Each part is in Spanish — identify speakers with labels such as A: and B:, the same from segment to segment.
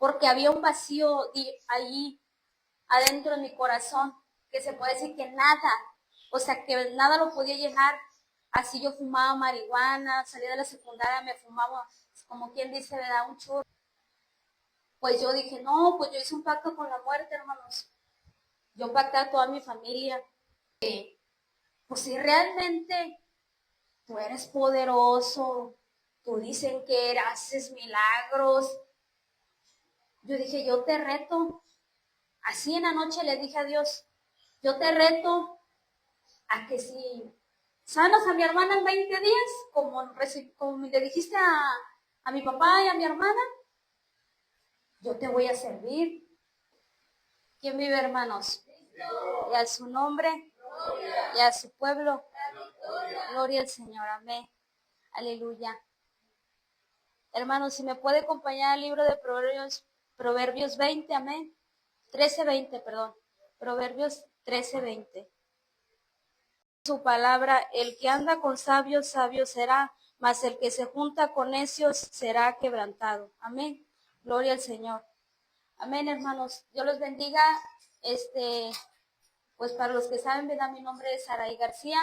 A: porque había un vacío ahí adentro de mi corazón, que se puede decir que nada, o sea, que nada lo podía llenar. Así yo fumaba marihuana, salía de la secundaria, me fumaba, como quien dice, ¿verdad? Un churro. Pues yo dije, no, pues yo hice un pacto con la muerte, hermanos. Yo pacté a toda mi familia. Pues si realmente tú eres poderoso, tú dicen que haces milagros. Yo dije, yo te reto. Así en la noche le dije a Dios, yo te reto a que si sanas a mi hermana en 20 días, como le dijiste a mi papá y a mi hermana, yo te voy a servir. ¿Quién vive, hermanos? Y a su nombre y a su pueblo. Gloria al Señor, amén. Aleluya. Hermanos, si me puede acompañar al libro de Proverbios 20, amén. 13:20, perdón. Proverbios 13:20. Su palabra, el que anda con sabios, sabio será, mas el que se junta con necios será quebrantado. Amén. Gloria al Señor. Amén, hermanos. Dios los bendiga. Pues para los que saben, ¿verdad? Mi nombre es Saraí García.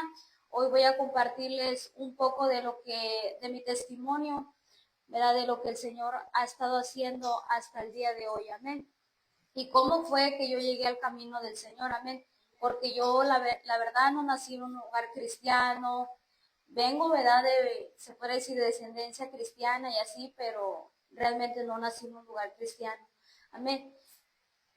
A: Hoy voy a compartirles un poco de mi testimonio, ¿verdad? De lo que el Señor ha estado haciendo hasta el día de hoy. Amén. Y cómo fue que yo llegué al camino del Señor. Amén. Porque yo, la verdad, no nací en un hogar cristiano. Vengo, ¿verdad? Se puede decir, de descendencia cristiana y así, pero realmente no nací en un lugar cristiano. Amén.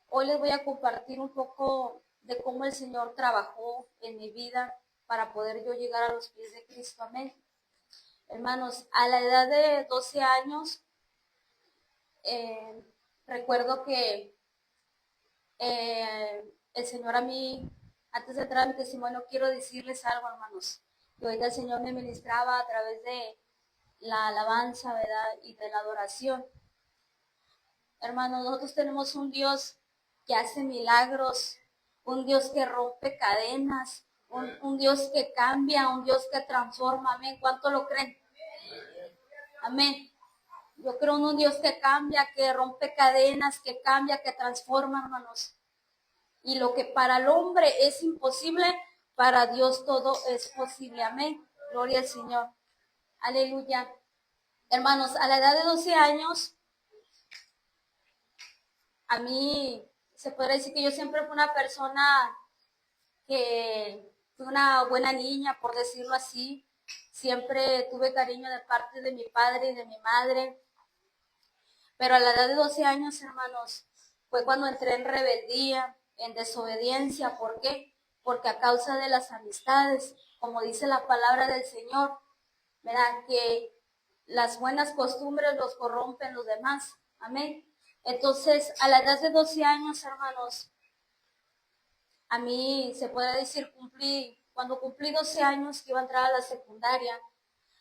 A: Hoy les voy a compartir un poco de cómo el Señor trabajó en mi vida para poder yo llegar a los pies de Cristo. Amén. Hermanos, a la edad de 12 años, recuerdo que el Señor a mí, antes de entrar a mi testimonio, quiero decirles algo, hermanos. Que ahorita el Señor me ministraba a través de la alabanza, ¿verdad? Y de la adoración. Hermanos, nosotros tenemos un Dios que hace milagros, un Dios que rompe cadenas, un Dios que cambia, un Dios que transforma. Amén. ¿Cuánto lo creen? Amén. Yo creo en un Dios que cambia, que rompe cadenas, que cambia, que transforma, hermanos. Y lo que para el hombre es imposible, para Dios todo es posible. Amén. Gloria al Señor. Aleluya. Hermanos, a la edad de 12 años, a mí se podría decir que yo siempre fui una persona que fui una buena niña, por decirlo así. Siempre tuve cariño de parte de mi padre y de mi madre. Pero a la edad de 12 años, hermanos, fue cuando entré en rebeldía, en desobediencia. ¿Por qué? Porque a causa de las amistades, como dice la palabra del Señor, ¿verdad? Que las buenas costumbres los corrompen los demás. Amén. Entonces, a la edad de 12 años, hermanos, a mí se puede decir cuando cumplí 12 años que iba a entrar a la secundaria,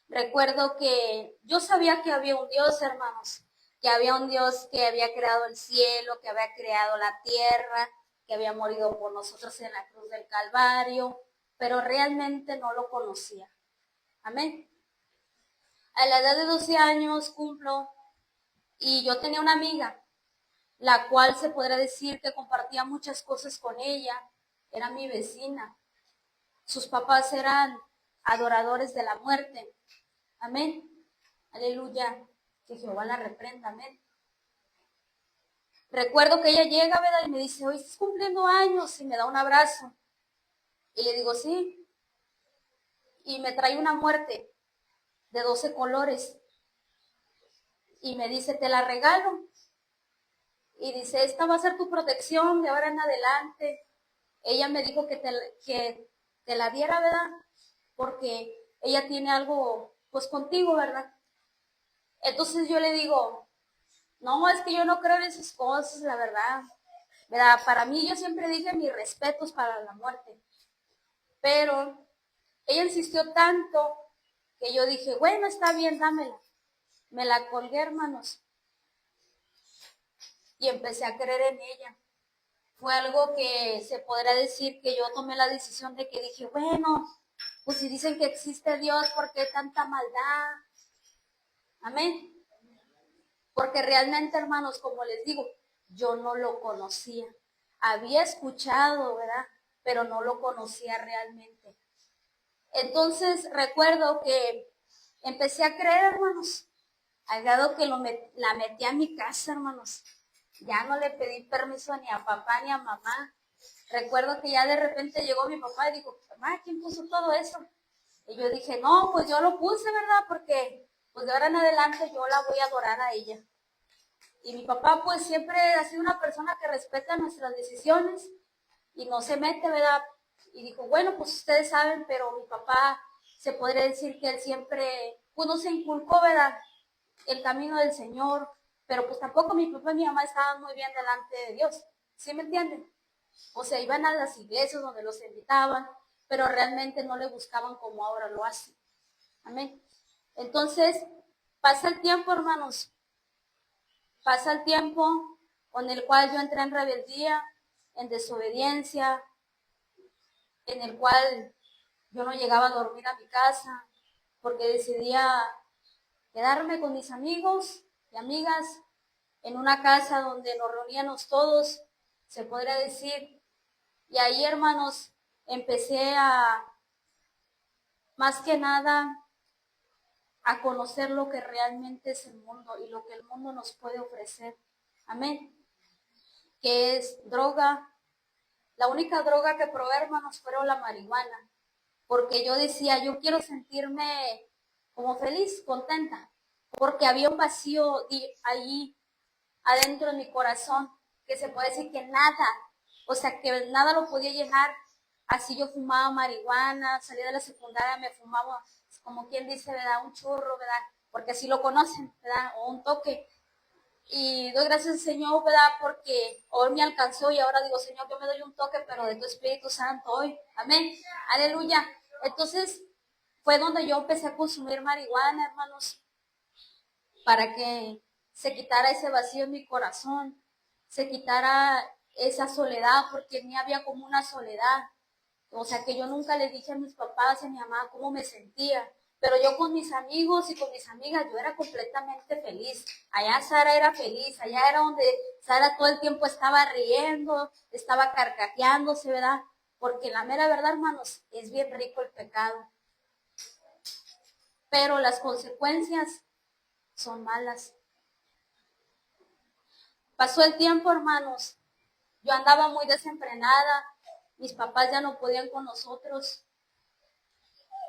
A: recuerdo que yo sabía que había un Dios, hermanos, que había un Dios que había creado el cielo, que había creado la tierra, que había morido por nosotros en la cruz del Calvario, pero realmente no lo conocía. Amén. A la edad de 12 años cumplo y yo tenía una amiga, la cual se podrá decir que compartía muchas cosas con ella, era mi vecina. Sus papás eran adoradores de la muerte. Amén. Aleluya. Que Jehová la reprenda. Amén. Recuerdo que ella llega, ¿verdad? Y me dice, hoy estás cumpliendo años, y me da un abrazo. Y le digo, sí. Y me trae una muerte de 12 colores. Y me dice, te la regalo. Y dice, esta va a ser tu protección de ahora en adelante. Ella me dijo que te la diera, ¿verdad? Porque ella tiene algo, pues contigo, ¿verdad? Entonces yo le digo, no, es que yo no creo en esas cosas, la verdad. ¿Verdad? Para mí yo siempre dije mis respetos para la muerte. Pero ella insistió tanto que yo dije, bueno, está bien, dámela. Me la colgué, hermanos. Y empecé a creer en ella. Fue algo que se podrá decir que yo tomé la decisión de que dije, bueno, pues si dicen que existe Dios, ¿por qué tanta maldad? Amén. porque realmente, hermanos, como les digo, yo no lo conocía. Había escuchado, ¿verdad? Pero no lo conocía realmente. Entonces recuerdo que empecé a creer, hermanos, al grado que la metí a mi casa, hermanos. Ya no le pedí permiso ni a papá ni a mamá. Recuerdo que ya de repente llegó mi papá y dijo, mamá, ¿quién puso todo eso? Y yo dije, no, pues yo lo puse, ¿verdad? Porque pues de ahora en adelante yo la voy a adorar a ella. Y mi papá pues siempre ha sido una persona que respeta nuestras decisiones y no se mete, ¿verdad? Y dijo, bueno, pues ustedes saben, pero mi papá se podría decir que él siempre, pues no se inculcó, ¿verdad? El camino del Señor, pero pues tampoco mi papá y mi mamá estaban muy bien delante de Dios, ¿sí me entienden? O sea, iban a las iglesias donde los invitaban, pero realmente no le buscaban como ahora lo hacen. Amén. Entonces, pasa el tiempo, hermanos, pasa el tiempo con el cual yo entré en rebeldía, en desobediencia, en el cual yo no llegaba a dormir a mi casa, porque decidía quedarme con mis amigos y amigas en una casa donde nos reuníamos todos, se podría decir. Y ahí, hermanos, empecé a, más que nada, a conocer lo que realmente es el mundo y lo que el mundo nos puede ofrecer. Amén. Que es droga. La única droga que probé, hermanos, fue la marihuana. Porque yo decía, yo quiero sentirme como feliz, contenta. Porque había un vacío ahí adentro de mi corazón, que se puede decir que nada, o sea, que nada lo podía llenar. Así yo fumaba marihuana, salía de la secundaria, me fumaba, como quien dice, ¿verdad? Un churro, ¿verdad? Porque así lo conocen, ¿verdad? O un toque. Y doy gracias al Señor, ¿verdad? Porque hoy me alcanzó y ahora digo, Señor, yo me doy un toque, pero de tu Espíritu Santo hoy. Amén. Aleluya. Entonces, fue donde yo empecé a consumir marihuana, hermanos, para que se quitara ese vacío en mi corazón, se quitara esa soledad, porque en mí había como una soledad. O sea, que yo nunca le dije a mis papás y a mi mamá cómo me sentía. Pero yo con mis amigos y con mis amigas, yo era completamente feliz. Allá Sara era feliz, allá era donde Sara todo el tiempo estaba riendo, estaba carcajeándose, ¿verdad? Porque la mera verdad, hermanos, es bien rico el pecado. Pero las consecuencias son malas. Pasó el tiempo, hermanos. Yo andaba muy desenfrenada. Mis papás ya no podían con nosotros,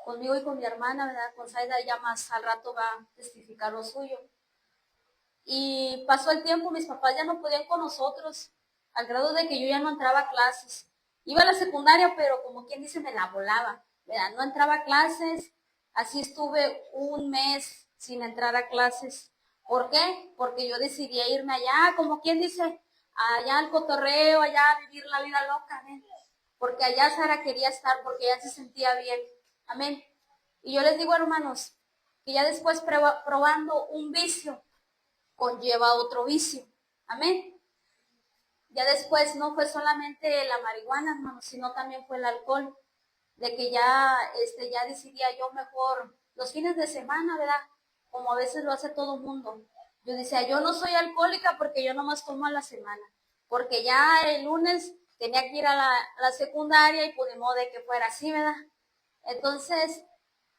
A: conmigo y con mi hermana, ¿verdad? Con Saida ya más al rato va a testificar lo suyo. Y pasó el tiempo, mis papás ya no podían con nosotros, al grado de que yo ya no entraba a clases. Iba a la secundaria, pero como quien dice, me la volaba, ¿verdad? No entraba a clases, así estuve un mes sin entrar a clases. ¿Por qué? Porque yo decidí irme allá, como quien dice, allá al cotorreo, allá a vivir la vida loca, amén. Porque allá Sara quería estar, porque ella se sentía bien, amén. Y yo les digo, hermanos, que ya después probando un vicio, conlleva otro vicio. Amén. Ya después no fue solamente la marihuana, hermanos, sino también fue el alcohol. De que ya decidía yo mejor los fines de semana, ¿verdad? Como a veces lo hace todo el mundo. Yo decía, yo no soy alcohólica porque yo nomás tomo a la semana. Porque ya el lunes tenía que ir a la secundaria y pues de modo de que fuera así, ¿verdad? Entonces,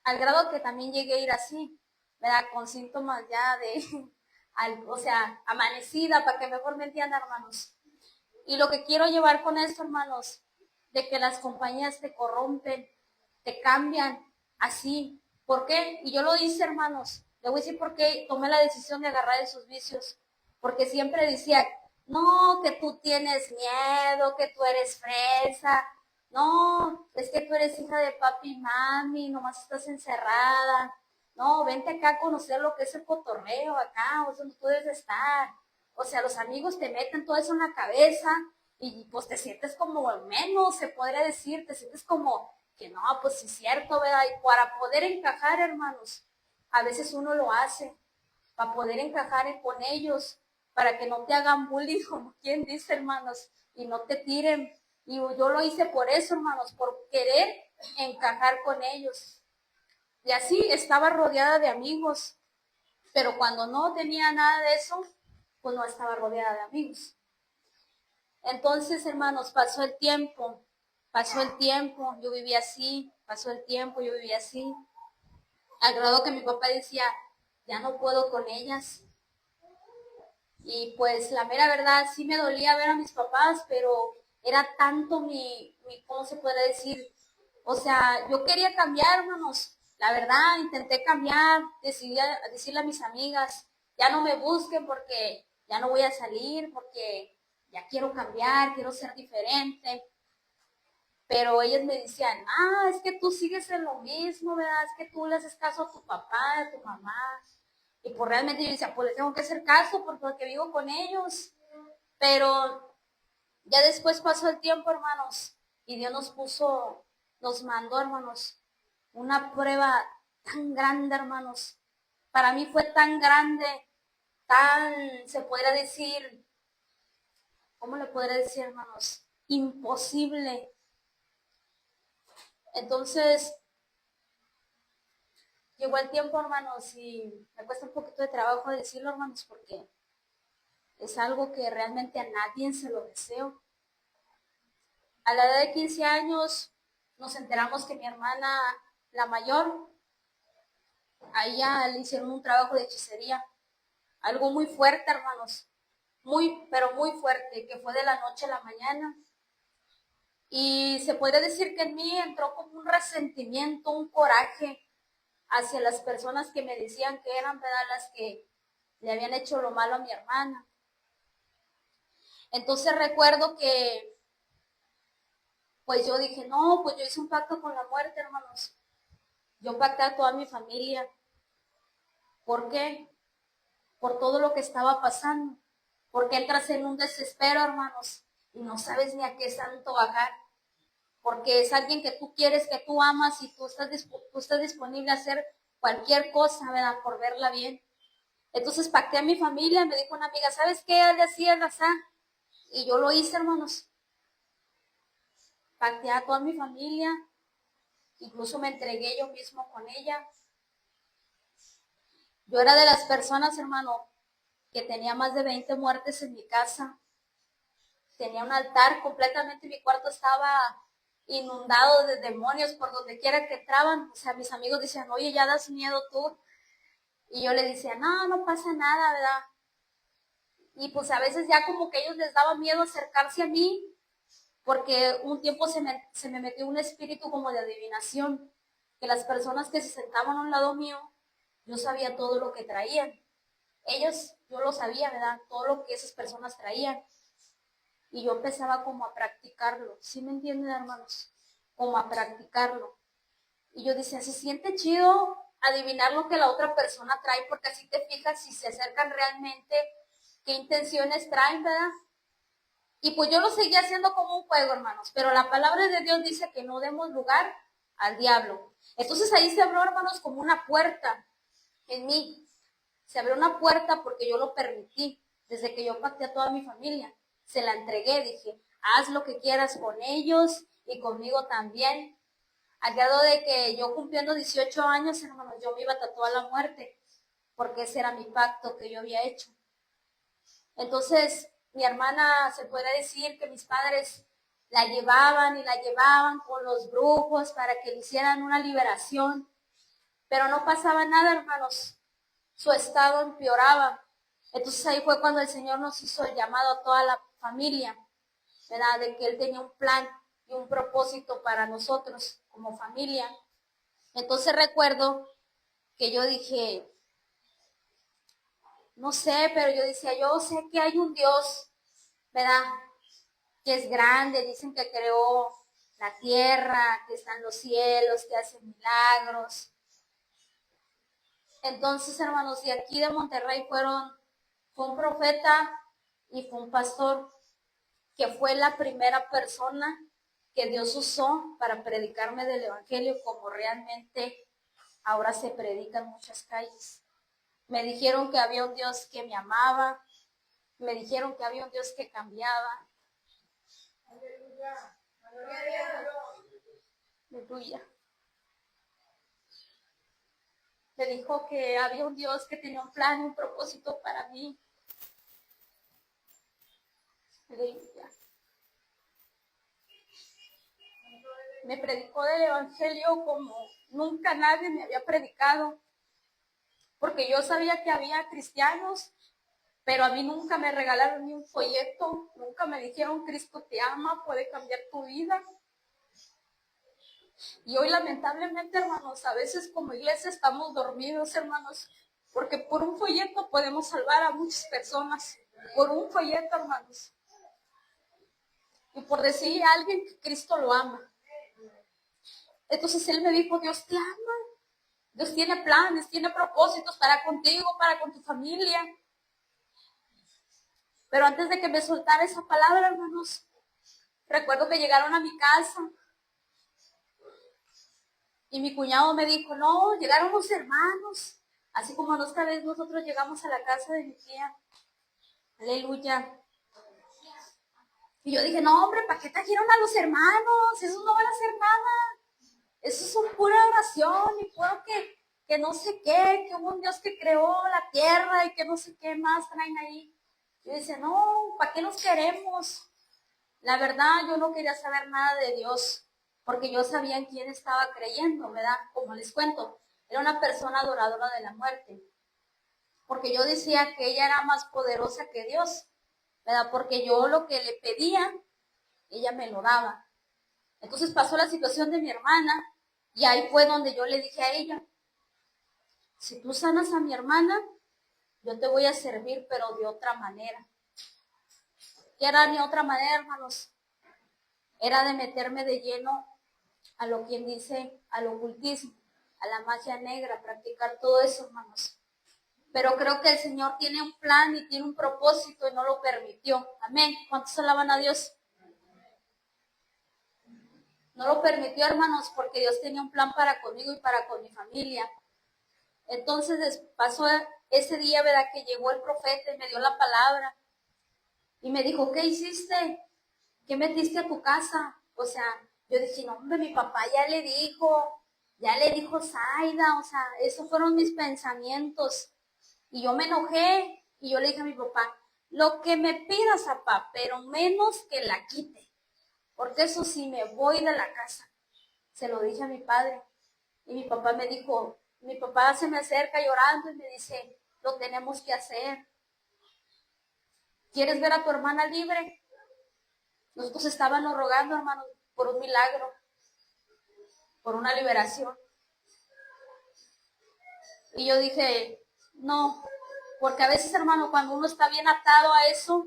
A: al grado que también llegué a ir así, ¿verdad? Con síntomas ya de, o sea, amanecida, para que mejor me entiendan, hermanos. Y lo que quiero llevar con esto, hermanos, de que las compañías te corrompen, te cambian así. ¿Por qué? Y yo lo hice, hermanos. Le voy a decir por qué tomé la decisión de agarrar esos vicios. Porque siempre decía, no, que tú tienes miedo, que tú eres fresa. No, es que tú eres hija de papi y mami, nomás estás encerrada. No, vente acá a conocer lo que es el cotorreo acá, o donde tú debes estar. O sea, los amigos te meten todo eso en la cabeza y pues te sientes como menos, se podría decir, te sientes como que no, pues sí es cierto, ¿verdad? Y para poder encajar, hermanos, a veces uno lo hace, para poder encajar con ellos, para que no te hagan bullying, como quien dice, hermanos, y no te tiren. Y yo lo hice por eso, hermanos, por querer encajar con ellos. Y así estaba rodeada de amigos, Pero cuando no tenía nada de eso, pues no estaba rodeada de amigos. Entonces, hermanos, pasó el tiempo, yo vivía así, pasó el tiempo, yo vivía así, al grado que mi papá decía, ya no puedo con ellas. Y pues la mera verdad, sí me dolía ver a mis papás, pero era tanto ¿cómo se puede decir? O sea, yo quería cambiar, hermanos. La verdad, intenté cambiar, decirle a mis amigas, ya no me busquen porque ya no voy a salir, porque ya quiero cambiar, quiero ser diferente. Pero ellas me decían, es que tú sigues en lo mismo, ¿verdad? Es que tú le haces caso a tu papá, a tu mamá. Y pues realmente yo decía, pues le tengo que hacer caso porque vivo con ellos. Pero ya después pasó el tiempo, hermanos, y Dios nos mandó, hermanos, una prueba tan grande, hermanos. Para mí fue tan grande, se podría decir, ¿cómo le podría decir, hermanos? Imposible. Entonces, llegó el tiempo, hermanos, y me cuesta un poquito de trabajo decirlo, hermanos, porque es algo que realmente a nadie se lo deseo. A la edad de 15 años nos enteramos que mi hermana, la mayor, a ella le hicieron un trabajo de hechicería. Algo muy fuerte, hermanos. Pero muy fuerte, que fue de la noche a la mañana. Y se puede decir que en mí entró como un resentimiento, un coraje hacia las personas que me decían que eran, ¿verdad?, las que le habían hecho lo malo a mi hermana. Entonces recuerdo que, pues yo dije, no, pues yo hice un pacto con la muerte, hermanos. Yo pacté a toda mi familia. ¿Por qué? Por todo lo que estaba pasando. Porque entras en un desespero, hermanos, y no sabes ni a qué santo bajar. Porque es alguien que tú quieres, que tú amas, y tú estás disponible a hacer cualquier cosa, ¿verdad?, por verla bien. Entonces pacté a mi familia, me dijo una amiga, ¿sabes qué? Él decía el azar. Y yo lo hice, hermanos. Pacté a toda mi familia, incluso me entregué yo mismo con ella. Yo era de las personas, hermano, que tenía más de 20 muertes en mi casa. Tenía un altar completamente, mi cuarto estaba inundado de demonios por donde quiera que entraban. O sea, mis amigos decían, oye, ya das miedo tú. Y yo le decía, no, no pasa nada, ¿verdad? Y pues a veces ya como que a ellos les daba miedo acercarse a mí, porque un tiempo se me metió un espíritu como de adivinación, que las personas que se sentaban a un lado mío, yo sabía todo lo que traían. Ellos, yo lo sabía, ¿verdad? Todo lo que esas personas traían. Y yo empezaba como a practicarlo. ¿Sí me entienden, hermanos? Como a practicarlo. Y yo decía, se siente chido adivinar lo que la otra persona trae, porque así te fijas si se acercan realmente, qué intenciones traen, ¿verdad? Y pues yo lo seguía haciendo como un juego, hermanos, pero la palabra de Dios dice que no demos lugar al diablo. Entonces ahí se abrió, hermanos, como una puerta en mí. Se abrió una puerta porque yo lo permití. Desde que yo pacté a toda mi familia, se la entregué, dije, haz lo que quieras con ellos y conmigo también. Al grado de que yo cumpliendo 18 años, hermanos, yo me iba a tatuar la muerte, porque ese era mi pacto que yo había hecho. Entonces, mi hermana, se puede decir que mis padres la llevaban y la llevaban con los brujos para que le hicieran una liberación, pero no pasaba nada, hermanos. Su estado empeoraba. Entonces ahí fue cuando el Señor nos hizo el llamado a toda la familia, ¿verdad? De que Él tenía un plan y un propósito para nosotros como familia. Entonces recuerdo que yo dije, no sé, pero yo decía, yo sé que hay un Dios, ¿verdad?, que es grande, dicen que creó la tierra, que está en los cielos, que hace milagros. Entonces, hermanos, de aquí de Monterrey fue un profeta y fue un pastor que fue la primera persona que Dios usó para predicarme del evangelio como realmente ahora se predica en muchas calles. Me dijeron que había un Dios que me amaba, me dijeron que había un Dios que cambiaba. Aleluya. Aleluya. Me dijo que había un Dios que tenía un plan, un propósito para mí. Aleluya. Me predicó del Evangelio como nunca nadie me había predicado, porque yo sabía que había cristianos, pero a mí nunca me regalaron ni un folleto, nunca me dijeron Cristo te ama, puede cambiar tu vida. Y hoy lamentablemente, hermanos, a veces como iglesia estamos dormidos, hermanos, porque por un folleto podemos salvar a muchas personas, por un folleto, hermanos. Y por decirle a alguien que Cristo lo ama. Entonces él me dijo, Dios te ama, Dios tiene planes, tiene propósitos para contigo, para con tu familia. Pero antes de que me soltara esa palabra, hermanos, recuerdo que llegaron a mi casa y mi cuñado me dijo, no, llegaron los hermanos, así como esta vez nosotros llegamos a la casa de mi tía. Aleluya. Y yo dije, no, hombre, ¿para qué trajeron a los hermanos? Esos no van a hacer nada. Eso es un pura oración y puro que no sé qué, que hubo un Dios que creó la tierra y que no sé qué más traen ahí. Yo decía, no, ¿para qué los queremos? La verdad, yo no quería saber nada de Dios, porque yo sabía en quién estaba creyendo, ¿verdad? Como les cuento, era una persona adoradora de la muerte, porque yo decía que ella era más poderosa que Dios, ¿verdad? Porque yo lo que le pedía, ella me lo daba. Entonces pasó la situación de mi hermana, y ahí fue donde yo le dije a ella, si tú sanas a mi hermana, yo te voy a servir, pero de otra manera. ¿Qué era mi otra manera, hermanos? Era de meterme de lleno a lo quien dice, al ocultismo, a la magia negra, practicar todo eso, hermanos. Pero creo que el Señor tiene un plan y tiene un propósito y no lo permitió. Amén. ¿Cuántos alaban a Dios? No lo permitió, hermanos, porque Dios tenía un plan para conmigo y para con mi familia. Entonces pasó ese día, ¿verdad? Que llegó el profeta y me dio la palabra. Y me dijo, ¿qué hiciste? ¿Qué metiste a tu casa? O sea, yo dije, no, hombre, mi papá ya le dijo Zaida, o sea, esos fueron mis pensamientos. Y yo me enojé y yo le dije a mi papá, lo que me pidas, papá, pero menos que la quite, porque eso sí me voy de la casa. Se lo dije a mi padre y mi papá me dijo, mi papá se me acerca llorando y me dice, lo tenemos que hacer. ¿Quieres ver a tu hermana libre? Nosotros estábamos rogando, hermanos, por un milagro, por una liberación. Y yo dije, no, porque a veces, hermano, cuando uno está bien atado a eso,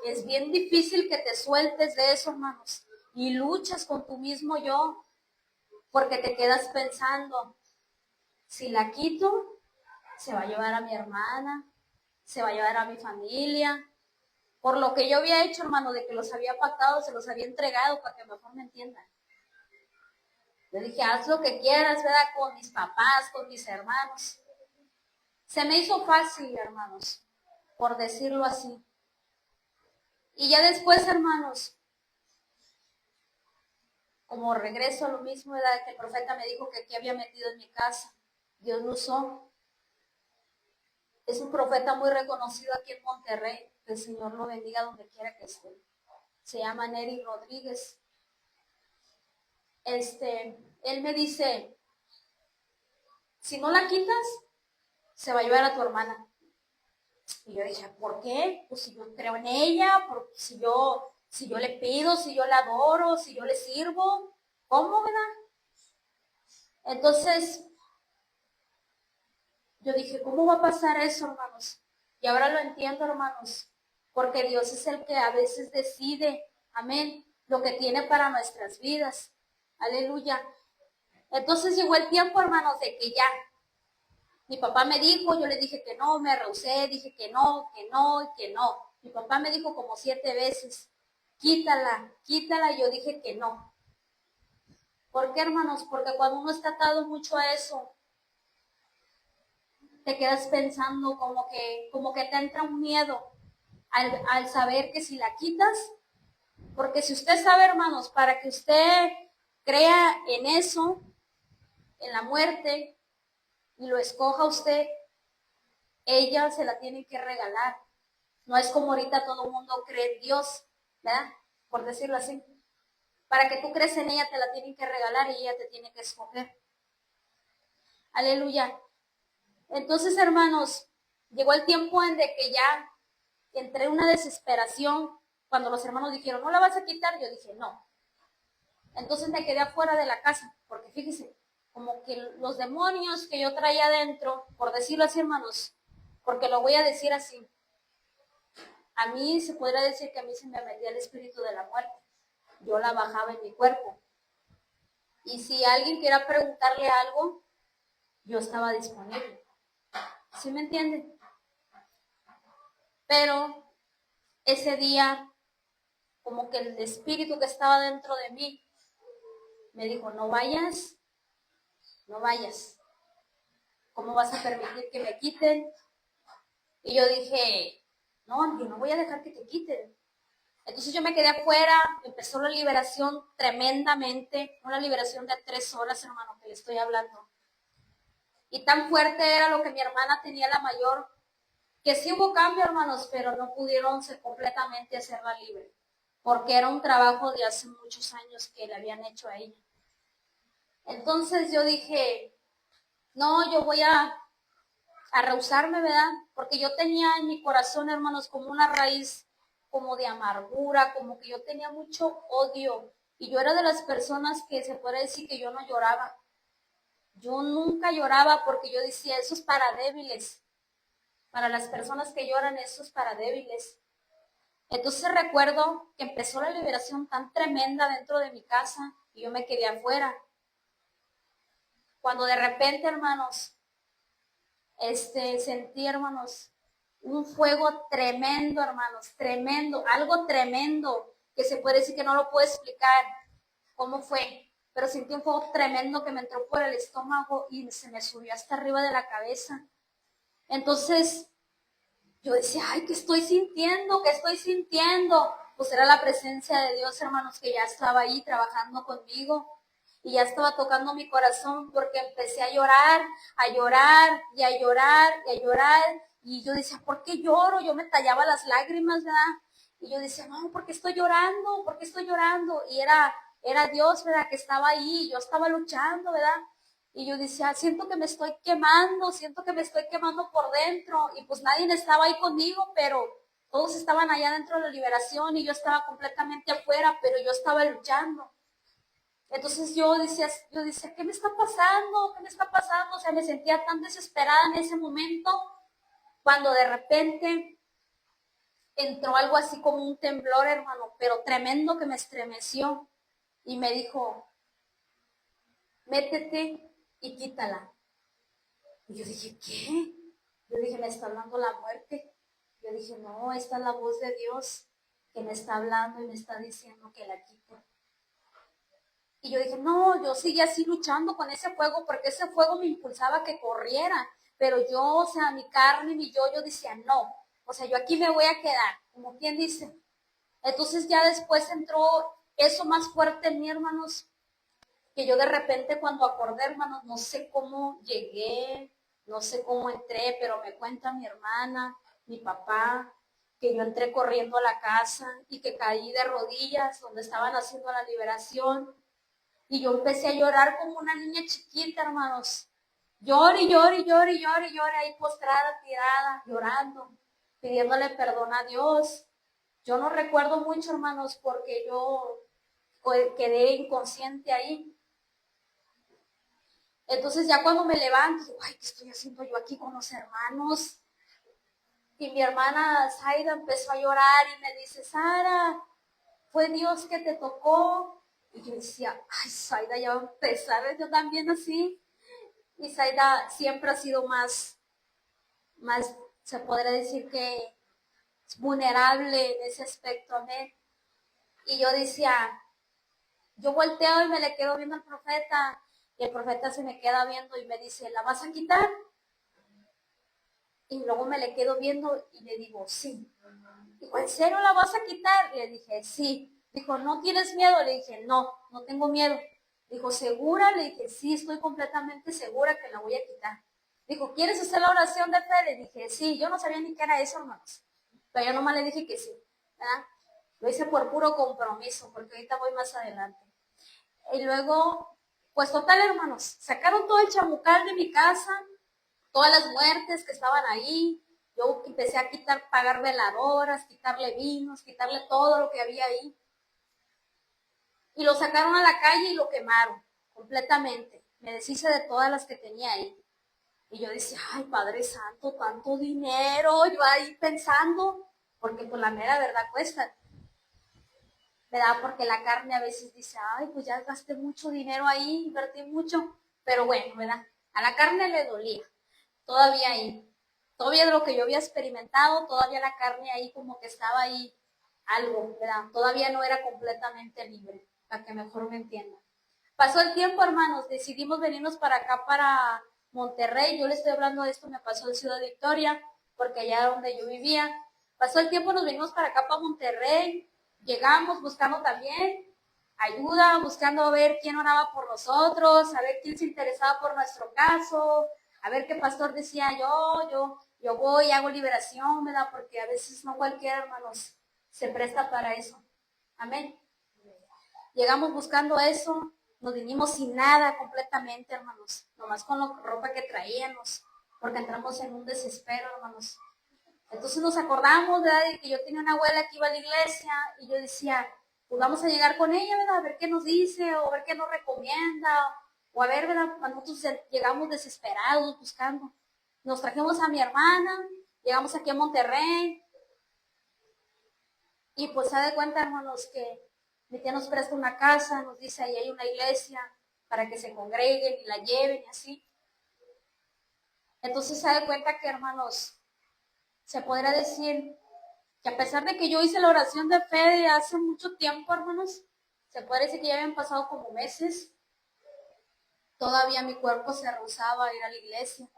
A: es bien difícil que te sueltes de eso, hermanos. Y luchas con tu mismo yo, porque te quedas pensando, si la quito, se va a llevar a mi hermana, se va a llevar a mi familia. Por lo que yo había hecho, hermano, de que los había pactado, se los había entregado para que mejor me entiendan. Le dije, haz lo que quieras, ¿verdad? Con mis papás, con mis hermanos. Se me hizo fácil, hermanos, por decirlo así. Y ya después, hermanos, como regreso a lo mismo, ¿verdad? Que el profeta me dijo que aquí había metido en mi casa. Dios lo usó. Es un profeta muy reconocido aquí en Monterrey. Que el Señor lo bendiga donde quiera que esté. Se llama Neri Rodríguez. Él me dice, si no la quitas, se va a llevar a tu hermana. Y yo dije, ¿por qué? Pues si yo creo en ella, si yo le pido, si yo la adoro, si yo le sirvo, ¿cómo, verdad? Entonces, yo dije, ¿cómo va a pasar eso, hermanos? Y ahora lo entiendo, hermanos, porque Dios es el que a veces decide, amén, lo que tiene para nuestras vidas. Aleluya. Entonces llegó el tiempo, hermanos, de que ya, mi papá me dijo, yo le dije que no, me rehusé, dije que no, que no y que no. Mi papá me dijo como 7 veces, quítala, quítala, y yo dije que no. ¿Por qué, hermanos? Porque cuando uno está atado mucho a eso, te quedas pensando como que te entra un miedo al saber que si la quitas, porque si usted sabe, hermanos, para que usted crea en eso, en la muerte y lo escoja usted, ella se la tiene que regalar. No es como ahorita todo el mundo cree en Dios, ¿verdad? Por decirlo así. Para que tú crees en ella, te la tienen que regalar y ella te tiene que escoger. Aleluya. Entonces, hermanos, llegó el tiempo en de que ya entré en una desesperación. Cuando los hermanos dijeron, ¿no la vas a quitar? Yo dije, no. Entonces me quedé afuera de la casa, porque fíjense, como que los demonios que yo traía adentro, por decirlo así, hermanos, porque lo voy a decir así, a mí se podría decir que a mí se me metía el espíritu de la muerte. Yo la bajaba en mi cuerpo. Y si alguien quiera preguntarle algo, yo estaba disponible. ¿Sí me entienden? Pero ese día, como que el espíritu que estaba dentro de mí me dijo, no vayas, no vayas. ¿Cómo vas a permitir que me quiten? Y yo dije, no, yo no voy a dejar que te quiten. Entonces yo me quedé afuera, empezó la liberación tremendamente, una liberación de 3 horas, hermano, que le estoy hablando. Y tan fuerte era lo que mi hermana tenía, la mayor, que sí hubo cambio, hermanos, pero no pudieron ser completamente hacerla libre, porque era un trabajo de hace muchos años que le habían hecho a ella. Entonces yo dije, no, yo voy a rehusarme, ¿verdad? Porque yo tenía en mi corazón, hermanos, como una raíz como de amargura, como que yo tenía mucho odio. Y yo era de las personas que se puede decir que yo no lloraba. Yo nunca lloraba porque yo decía, eso es para débiles. Para las personas que lloran, eso es para débiles. Entonces recuerdo que empezó la liberación tan tremenda dentro de mi casa y yo me quedé afuera. Cuando de repente, hermanos, sentí, hermanos, un fuego tremendo, hermanos, tremendo, algo tremendo, que se puede decir que no lo puedo explicar cómo fue, pero sentí un fuego tremendo que me entró por el estómago y se me subió hasta arriba de la cabeza. Entonces, yo decía, ay, ¿qué estoy sintiendo? ¿Qué estoy sintiendo? Pues era la presencia de Dios, hermanos, que ya estaba ahí trabajando conmigo. Y ya estaba tocando mi corazón porque empecé a llorar, a llorar, y a llorar, y a llorar. Y yo decía, ¿por qué lloro? Yo me tallaba las lágrimas, ¿verdad? Y yo decía, no, ¿por qué estoy llorando? ¿Por qué estoy llorando? Y era Dios, ¿verdad? Que estaba ahí, yo estaba luchando, ¿verdad? Y yo decía, siento que me estoy quemando por dentro. Y pues nadie estaba ahí conmigo, pero todos estaban allá dentro de la liberación y yo estaba completamente afuera, pero yo estaba luchando. Entonces yo decía, ¿qué me está pasando? ¿Qué me está pasando? O sea, me sentía tan desesperada en ese momento, cuando de repente entró algo así como un temblor, hermano, pero tremendo, que me estremeció. Y me dijo, métete y quítala. Y yo dije, ¿qué? Yo dije, me está hablando la muerte. Yo dije, no, esta es la voz de Dios que me está hablando y me está diciendo que la quite. Y yo dije, no, yo seguía así luchando con ese fuego, porque ese fuego me impulsaba a que corriera. Pero yo, o sea, mi carne, mi yo decía, no. O sea, yo aquí me voy a quedar, como quien dice. Entonces ya después entró eso más fuerte en mí, hermanos, que yo de repente cuando acordé, hermanos, no sé cómo llegué, no sé cómo entré, pero me cuenta mi hermana, mi papá, que yo entré corriendo a la casa y que caí de rodillas donde estaban haciendo la liberación. Y yo empecé a llorar como una niña chiquita, hermanos. Llore, llore, llore, llore, llore, ahí postrada, tirada, llorando, pidiéndole perdón a Dios. Yo no recuerdo mucho, hermanos, porque yo quedé inconsciente ahí. Entonces ya cuando me levanto, digo, ay, ¿qué estoy haciendo yo aquí con los hermanos? Y mi hermana Zaida empezó a llorar y me dice, Sara, fue Dios que te tocó. Y yo decía, ay, Zaida ya va a empezar, yo también así. Y Zaida siempre ha sido más, se podría decir que es vulnerable en ese aspecto, amén. Y yo decía, yo volteo y me le quedo viendo al profeta, y el profeta se me queda viendo y me dice, ¿la vas a quitar? Y luego me le quedo viendo y le digo, sí. Dijo, ¿en serio la vas a quitar? Y le dije, sí. Dijo, ¿no tienes miedo? Le dije, no, no tengo miedo. Dijo, ¿segura? Le dije, sí, estoy completamente segura que la voy a quitar. Dijo, ¿quieres hacer la oración de fe? Le dije, sí, yo no sabía ni qué era eso, hermanos. Pero yo nomás le dije que sí, ¿verdad? Lo hice por puro compromiso, porque ahorita voy más adelante. Y luego, pues total, hermanos, sacaron todo el chamucal de mi casa, todas las muertes que estaban ahí. Yo empecé a quitar, pagar veladoras, quitarle vinos, quitarle todo lo que había ahí. Y lo sacaron a la calle y lo quemaron completamente. Me deshice de todas las que tenía ahí. Y yo decía, ay, Padre Santo, tanto dinero. Yo ahí pensando, porque pues la mera verdad cuesta, ¿verdad? Porque la carne a veces dice, ay, pues ya gasté mucho dinero ahí, invertí mucho. Pero bueno, ¿verdad? A la carne le dolía, todavía ahí. Todavía de lo que yo había experimentado, todavía la carne ahí como que estaba ahí algo, ¿verdad? Todavía no era completamente libre, para que mejor me entiendan. Pasó el tiempo, hermanos, decidimos venirnos para acá, para Monterrey. Yo les estoy hablando de esto, me pasó en Ciudad Victoria, porque allá era donde yo vivía. Pasó el tiempo, nos venimos para acá, para Monterrey. Llegamos buscando también ayuda, buscando a ver quién oraba por nosotros, a ver quién se interesaba por nuestro caso, a ver qué pastor decía yo voy, hago liberación, ¿verdad? Porque a veces no cualquiera, hermanos, se presta para eso. Amén. Llegamos buscando eso, nos vinimos sin nada completamente, hermanos, nomás con la ropa que traíamos, porque entramos en un desespero, hermanos. Entonces nos acordamos, ¿verdad?, de que yo tenía una abuela que iba a la iglesia y yo decía, pues vamos a llegar con ella, ¿verdad?, a ver qué nos dice o a ver qué nos recomienda o a ver, ¿verdad?, nosotros llegamos desesperados buscando. Nos trajimos a mi hermana, llegamos aquí a Monterrey y pues se da cuenta, hermanos, que mi tía nos presta una casa, nos dice ahí hay una iglesia para que se congreguen y la lleven y así. Entonces se da cuenta que, hermanos, se podrá decir que a pesar de que yo hice la oración de fe de hace mucho tiempo, hermanos, se puede decir que ya habían pasado como meses, todavía mi cuerpo se rehusaba a ir a la iglesia.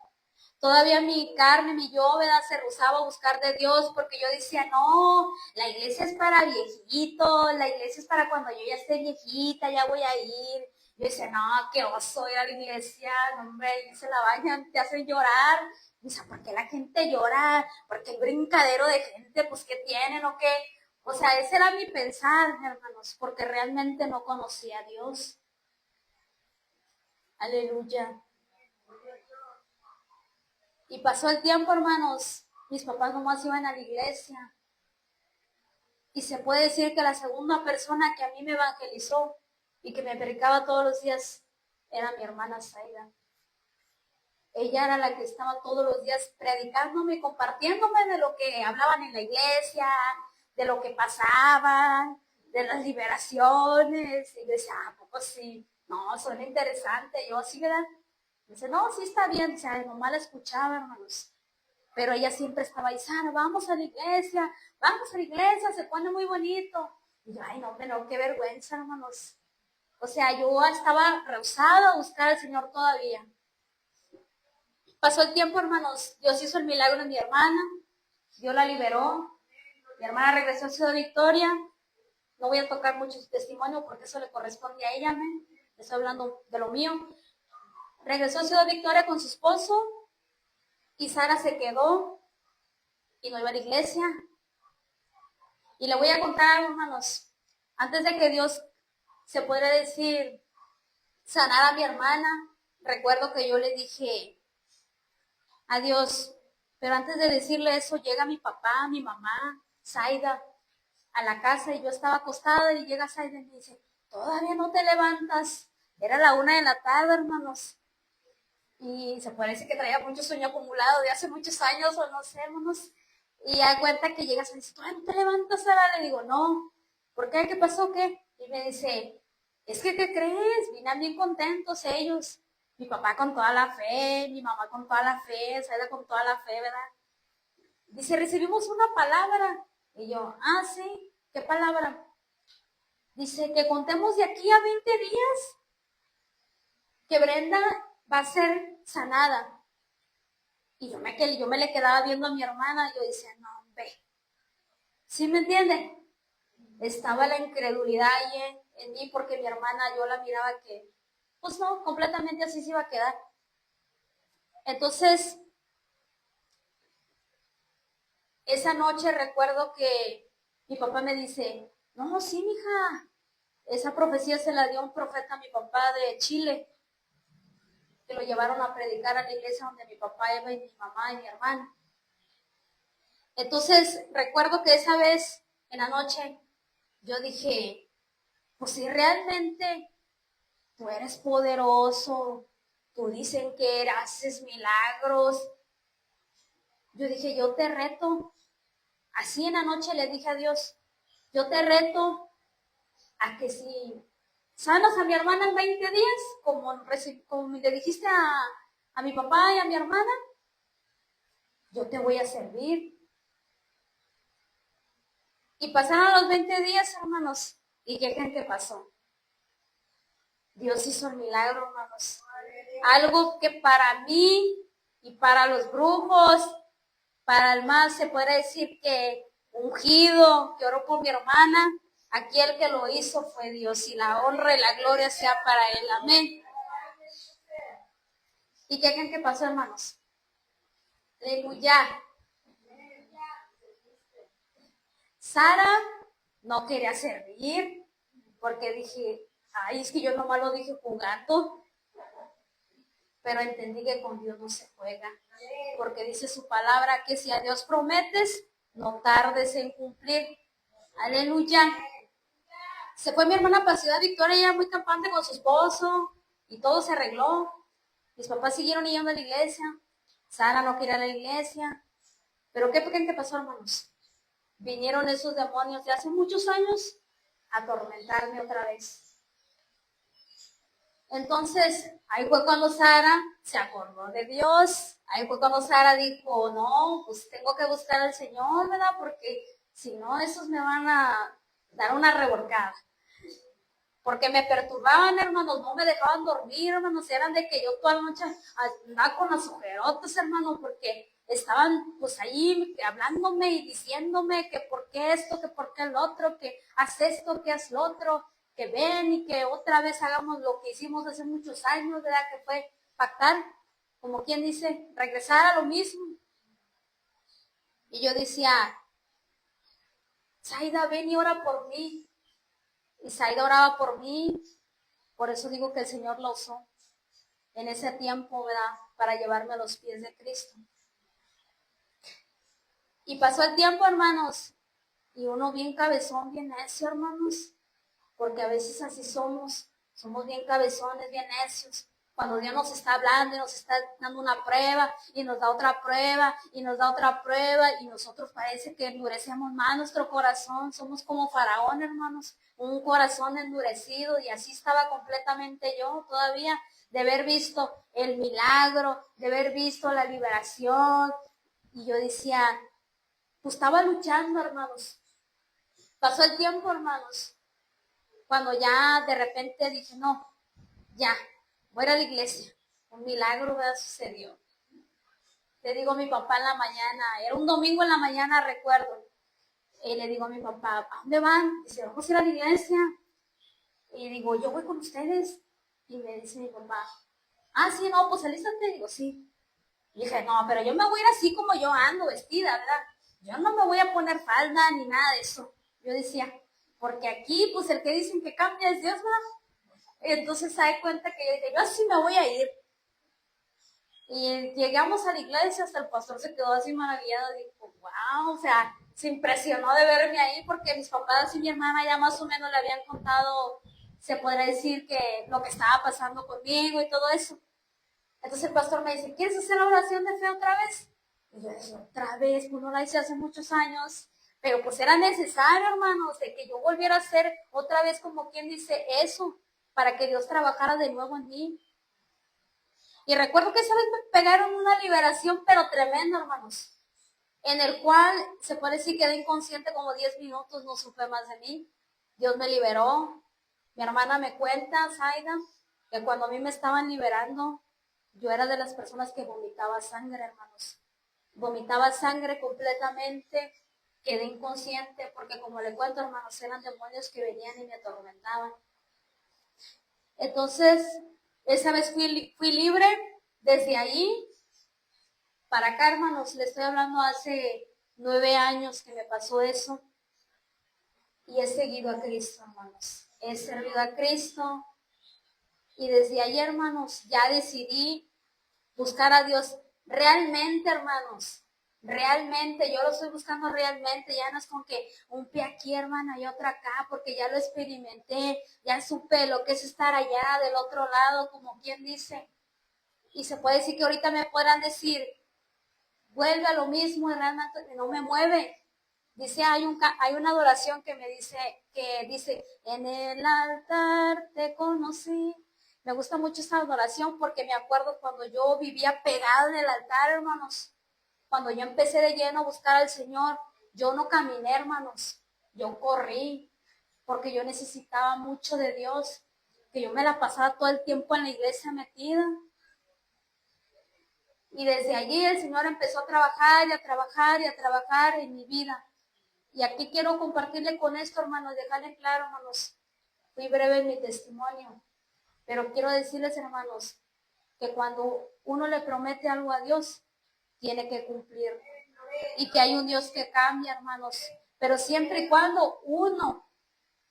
A: Todavía mi carne, mi yo, ¿verdad?, se rehusaba a buscar de Dios porque yo decía, no, la iglesia es para viejitos, la iglesia es para cuando yo ya esté viejita, ya voy a ir. Yo decía, no, qué oso ir a la iglesia, no, hombre, se la bañan, te hacen llorar. O sea, ¿por qué la gente llora? ¿Por qué el brincadero de gente? Pues, ¿qué tienen o qué? O sea, ese era mi pensar, hermanos, porque realmente no conocía a Dios. Aleluya. Y pasó el tiempo, hermanos, mis papás nomás iban a la iglesia. Y se puede decir que la segunda persona que a mí me evangelizó y que me predicaba todos los días era mi hermana Zaida. Ella era la que estaba todos los días predicándome, compartiéndome de lo que hablaban en la iglesia, de lo que pasaba, de las liberaciones. Y yo decía, ¿a poco sí? No, suena interesante. Yo así, ¿verdad? Dice, no, sí está bien. Dice, ay, nomás la escuchaba, hermanos. Pero ella siempre estaba ahí, Sara, vamos a la iglesia, se pone muy bonito. Y yo, ay, no, pero qué vergüenza, hermanos. O sea, yo estaba rehusada a buscar al Señor todavía. Pasó el tiempo, hermanos, Dios hizo el milagro en mi hermana, Dios la liberó, mi hermana regresó a Ciudad Victoria. No voy a tocar mucho su testimonio porque eso le corresponde a ella, ¿me? Estoy hablando de lo mío. Regresó a Ciudad Victoria con su esposo y Sara se quedó y no iba a la iglesia. Y le voy a contar, hermanos, antes de que Dios se pudiera decir sanar a mi hermana, recuerdo que yo le dije a Dios, pero antes de decirle eso, llega mi papá, mi mamá, Zaida, a la casa y yo estaba acostada y llega Zaida y me dice, todavía no te levantas. Era la 1 de la tarde, hermanos. Y se parece que traía mucho sueño acumulado de hace muchos años o no sé, hermanos. Y da cuenta que llegas y me dice, ¿todavía no te levantas, Sara? Le digo, no. ¿Por qué? ¿Qué pasó? ¿Qué? Y me dice, es que, ¿qué crees? Vienen bien contentos ellos. Mi papá con toda la fe, mi mamá con toda la fe, Saida con toda la fe, ¿verdad? Dice, recibimos una palabra. Y yo, ah, sí, ¿qué palabra? Dice, que contemos de aquí a 20 días que Brenda va a ser sanada. Y yo me le quedaba viendo a mi hermana, y yo decía, no, ve. ¿Sí me entienden? Estaba la incredulidad ahí en mí, porque mi hermana, yo la miraba que Pues no, completamente así se iba a quedar. Entonces, esa noche recuerdo que mi papá me dice, no, sí, mija, esa profecía se la dio un profeta a mi papá de Chile, que lo llevaron a predicar a la iglesia donde mi papá iba y mi mamá y mi hermana. Entonces, recuerdo que esa vez, en la noche, yo dije, pues si realmente tú eres poderoso, tú dicen que haces milagros, yo dije, yo te reto. Así en la noche le dije a Dios, yo te reto a que si sanas a mi hermana en 20 días, como le dijiste a mi papá y a mi hermana, yo te voy a servir. Y pasaron los 20 días, hermanos, ¿y qué creen que pasó? Dios hizo el milagro, hermanos. Algo que para mí y para los brujos, para el más se puede decir que ungido, que oró por mi hermana, aquí el que lo hizo fue Dios, y la honra y la gloria sea para él. Amén. ¿Y qué creen que pasó, hermanos? Aleluya. Sara no quería servir porque dije, ay, es que yo nomás lo dije jugando, pero entendí que con Dios no se juega, porque dice su palabra que si a Dios prometes, no tardes en cumplir. Aleluya. Se fue mi hermana para Ciudad Victoria, ella muy campante con su esposo, y todo se arregló. Mis papás siguieron yendo a la iglesia. Sara no quería ir a la iglesia. Pero ¿qué creen que pasó, hermanos? Vinieron esos demonios de hace muchos años a atormentarme otra vez. Entonces, ahí fue cuando Sara se acordó de Dios. Ahí fue cuando Sara dijo, no, pues tengo que buscar al Señor, ¿verdad? Porque si no, esos me van a dar una revolcada. Porque me perturbaban, hermanos, no me dejaban dormir, hermanos, eran de que yo toda la noche andaba con las ojerotas, hermanos, porque estaban pues ahí hablándome y diciéndome que por qué esto, que por qué el otro, que haz esto, que haz lo otro, que ven y que otra vez hagamos lo que hicimos hace muchos años, ¿verdad? Que fue pactar, como quien dice, regresar a lo mismo. Y yo decía, Zaida, ven y ora por mí. Y Zaida oraba por mí. Por eso digo que el Señor la usó en ese tiempo, ¿verdad? Para llevarme a los pies de Cristo. Y pasó el tiempo, hermanos, y uno bien cabezón, bien necio, hermanos, porque a veces así somos bien cabezones, bien necios. Cuando Dios nos está hablando y nos está dando una prueba y nos da otra prueba y nos da otra prueba y nosotros parece que endurecemos más nuestro corazón, somos como Faraón, hermanos, un corazón endurecido, y así estaba completamente yo todavía, de haber visto el milagro, de haber visto la liberación, y yo decía, pues estaba luchando, hermanos. Pasó el tiempo, hermanos, cuando ya de repente dije, no, ya, voy a ir a la iglesia. Un milagro, ¿verdad? Sucedió. Le digo a mi papá en la mañana, era un domingo en la mañana, recuerdo. Y le digo a mi papá, ¿a dónde van? Dice, vamos a ir a la iglesia. Y digo, yo voy con ustedes. Y me dice mi papá, ah, sí, no, pues alístate. Digo, sí. Y dije, no, pero yo me voy a ir así como yo ando, vestida, ¿verdad? Yo no me voy a poner falda ni nada de eso. Yo decía, porque aquí, pues el que dicen que cambia es Dios, ¿verdad? Entonces se da cuenta que yo dije, yo así me voy a ir. Y llegamos a la iglesia, hasta el pastor se quedó así maravillado, dijo, wow, o sea, se impresionó de verme ahí, porque mis papás y mi hermana ya más o menos le habían contado, se podría decir, que lo que estaba pasando conmigo y todo eso. Entonces el pastor me dice, ¿quieres hacer la oración de fe otra vez? Y yo dije, otra vez, pues no la hice hace muchos años, pero pues era necesario, hermanos, de que yo volviera a hacer otra vez, como quien dice, eso, para que Dios trabajara de nuevo en mí. Y recuerdo que esa vez me pegaron una liberación, pero tremenda, hermanos, en el cual se puede decir que quedé inconsciente como 10 minutos, no supe más de mí. Dios me liberó. Mi hermana me cuenta, Zaida, que cuando a mí me estaban liberando, yo era de las personas que vomitaba sangre, hermanos. Vomitaba sangre completamente, quedé inconsciente, porque como le cuento, hermanos, eran demonios que venían y me atormentaban. Entonces, Esa vez fui libre. Desde ahí para acá, hermanos, le estoy hablando hace 9 años que me pasó eso. Y he seguido a Cristo, hermanos. He servido a Cristo. Y desde ahí, hermanos, ya decidí buscar a Dios realmente, hermanos. Realmente, yo lo estoy buscando realmente, ya no es con que un pie aquí, hermana, y otro acá, porque ya lo experimenté, ya supe lo que es estar allá del otro lado, como quien dice. Y se puede decir que ahorita me podrán decir, vuelve a lo mismo, hermana, no me mueve. Dice, hay una adoración que dice, en el altar te conocí. Me gusta mucho esa adoración porque me acuerdo cuando yo vivía pegada en el altar, hermanos. Cuando yo empecé de lleno a buscar al Señor, yo no caminé, hermanos. Yo corrí porque yo necesitaba mucho de Dios. Que yo me la pasaba todo el tiempo en la iglesia metida. Y desde allí el Señor empezó a trabajar y a trabajar y a trabajar en mi vida. Y aquí quiero compartirle con esto, hermanos, dejarle claro, hermanos. Fui breve en mi testimonio, pero quiero decirles, hermanos, que cuando uno le promete algo a Dios, tiene que cumplir. Y que hay un Dios que cambia, hermanos. Pero siempre y cuando uno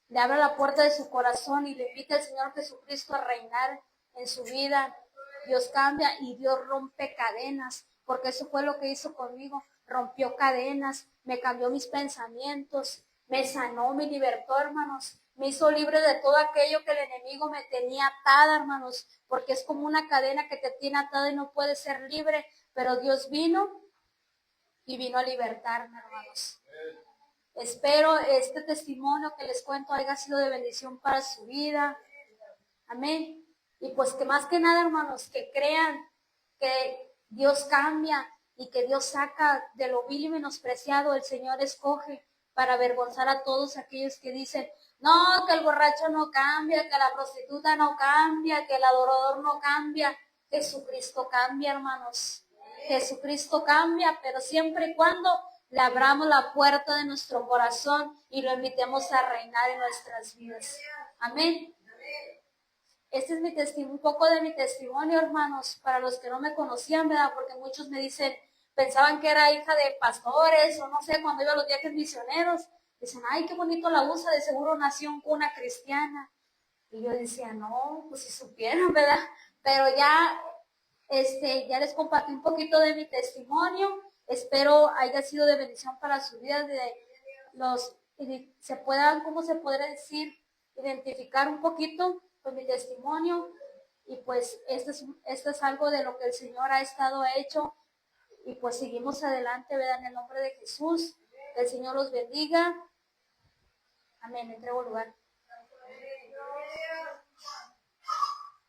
A: le abra la puerta de su corazón y le invite al Señor Jesucristo a reinar en su vida, Dios cambia y Dios rompe cadenas, porque eso fue lo que hizo conmigo, rompió cadenas, me cambió mis pensamientos, me sanó, me libertó, hermanos, me hizo libre de todo aquello que el enemigo me tenía atada, hermanos, porque es como una cadena que te tiene atada y no puedes ser libre, pero Dios vino y vino a libertarme, hermanos. Espero este testimonio que les cuento haya sido de bendición para su vida. Amén. Y pues que más que nada, hermanos, que crean que Dios cambia y que Dios saca de lo vil y menospreciado, el Señor escoge para avergonzar a todos aquellos que dicen, no, que el borracho no cambia, que la prostituta no cambia, que el adorador no cambia. Jesucristo cambia, hermanos. Jesucristo cambia, pero siempre y cuando le abramos la puerta de nuestro corazón y lo invitemos a reinar en nuestras vidas. Amén. Este es un poco de mi testimonio, hermanos, para los que no me conocían, ¿verdad? Porque muchos me dicen, pensaban que era hija de pastores, o no sé, cuando iba a los viajes misioneros, dicen, ay, qué bonito la usa, de seguro nació en cuna cristiana. Y yo decía, no, pues si supieran, ¿verdad? Pero ya les compartí un poquito de mi testimonio, espero haya sido de bendición para su vida, ¿cómo se podría decir? Identificar un poquito con mi testimonio y pues esto es algo de lo que el Señor ha estado hecho y pues seguimos adelante, ¿verdad? En el nombre de Jesús, que el Señor los bendiga. Amén, entrego lugar.